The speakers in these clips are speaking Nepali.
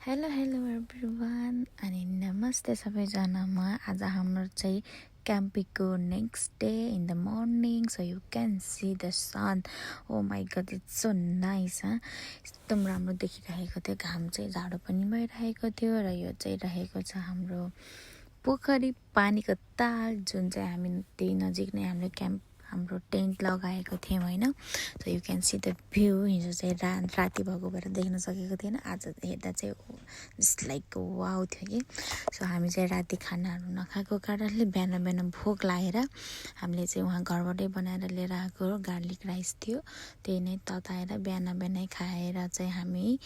हेलो एभ्रिवान अनि नमस्ते सबैजनामा। आज हाम्रो चाहिँ क्याम्पिङको next day in the morning. So you can see the sun. Oh my god, it's so nice. एकदम राम्रो देखिरहेको थियो। घाम चाहिँ जाडो पनि भइरहेको थियो र यो चाहिँ रहेको छ हाम्रो पोखरी पानीको ताल, जुन चाहिँ हामी त्यही नजिक नै हाम्रो टेन्ट लगाएको थियौँ होइन। So you can see the view. हिजो चाहिँ राति भएको भएर देख्न सकेको थिएन, आज हेर्दा चाहिँ जस्ट लाइक वाउ थियो कि। सो हामी चाहिँ राति खानाहरू नखाएको कारणले बिहान बिहान भोक लागेर हामीले चाहिँ उहाँ घरबाटै बनाएर लिएर आएको गार्लिक राइस थियो, त्यही नै तताएर बिहान बिहानै खाएर चाहिँ हामी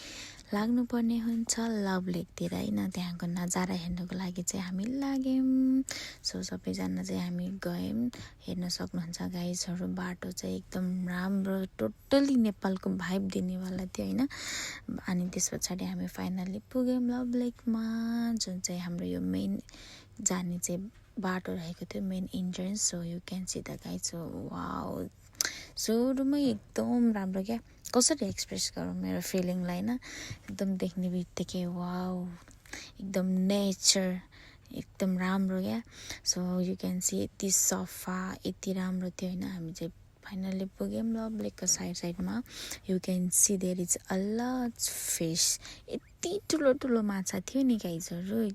लाग्नुपर्ने हुन्छ लभ लेकतिर होइन। त्यहाँको नजारा हेर्नुको लागि चाहिँ हामी लाग्यौँ। सो सबैजना चाहिँ हामी गयौँ। हेर्न सक्नुहुन्छ गाइजहरू, बाटो चाहिँ एकदम राम्रो, टोटली नेपालको भाइब दिनेवाला थियो होइन। अनि त्यस पछाडि हामी फाइनल्ली पुग्यौँ लभ लेकमा, जुन चाहिँ हाम्रो यो मेन जाने चाहिँ बाटो रहेको थियो, main entrance. So you can see the guys. So wow, सुरुमै एकदम राम्रो क्या। कसरी एक्सप्रेस गरौँ मेरो फिलिङलाई होइन। एकदम देख्ने बित्तिकै वाउ, एकदम नेचर एकदम राम्रो क्या। सो यु क्यान सी यति सफा, यति राम्रो थियो होइन। हामी चाहिँ फाइनल्ली पुग्यौँ लभ लेकको साइडमा। You can see there is a lot fish. यति ठुलो ठुलो माछा थियो नि गाइजहरू,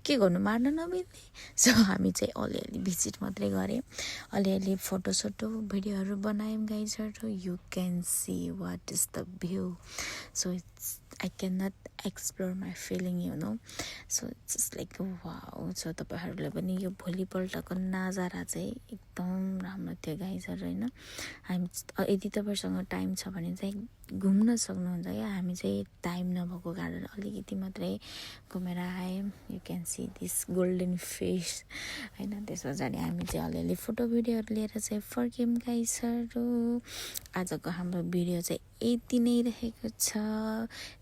के गर्नु, मार्न नमिल्ने। सो हामी चाहिँ अलिअलि भिजिट मात्रै गऱ्यौँ, अलिअलि फोटोसोटो भिडियोहरू बनायौँ गाइजहरू। You can see what is the view. So it's I can not explore my feeling you know. So it's just like wow. So तपाईँहरूले पनि यो भोलिपल्टको नजारा चाहिँ एकदम राम्रो थियो गाइजहरू होइन। हामी यदि तपाईँसँग टाइम छ भने चाहिँ घुम्न सक्नुहुन्छ क्या। हामी चाहिँ टाइम नभएको कारण अलिकति मात्रै घुमेर आयौँ। You can see this golden fish होइन। त्यस पछाडि हामी चाहिँ अलिअलि फोटो भिडियोहरू लिएर चाहिँ फर्क्यौँ गाइजहरू। आजको हाम्रो भिडियो चाहिँ यति नै रहेको छ।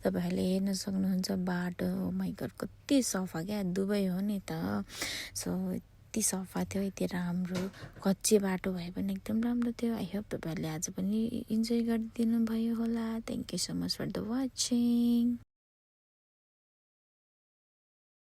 तपाईँहरूले हेर्न सक्नुहुन्छ बाटो, माइ गड कति सफा क्या, दुबई हो नि त। सो यति सफा थियो, यति राम्रो, कच्ची बाटो भए पनि एकदम राम्रो थियो। आई होप तपाईँहरूले आज पनि इन्जोय गरिदिनु भयो होला। Thank you so much for the watching.